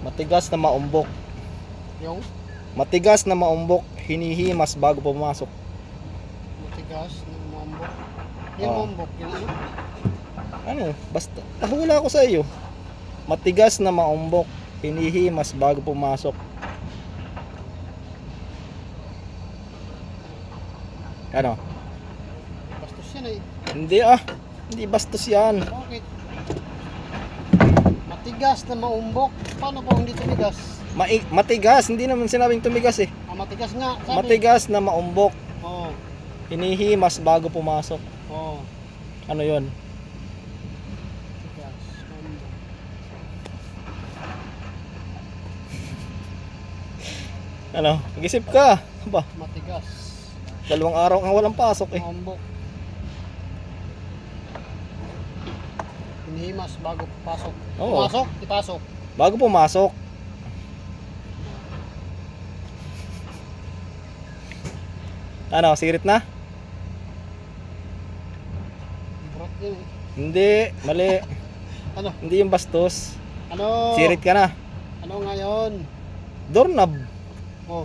Matigas na maumbok. Yung Matigas na maumbok, hinihimas bago pumasok. matigas na mambok. Yung Oo. mambok, yung ano? Ano? Basta, hula ko sa iyo. Matigas na maumbok, hinihimas bago pumasok. Ano? Bastos yan eh. Hindi ah. Hindi bastos yan. Bakit? Matigas na maumbok. Paano po hindi tumigas? Matigas, hindi naman sinabing tumigas eh. Ah, matigas nga, sabi. Matigas na maumbok, Oo. hinihimas bago pumasok. Oo. Ano yon? Matigas, maumbok. Ano? Mag-isip ka. Ba, Matigas. 2 araw kang walang pasok eh. Maumbok. Hinihimas bago pasok. Oo. Pumasok? Ipasok. Bago pumasok. Ano, sirit na? Brot yun eh. Hindi, mali. Ano? Hindi yung bastos. Ano? Sirit ka na. Ano ngayon? Doorknob. Oh,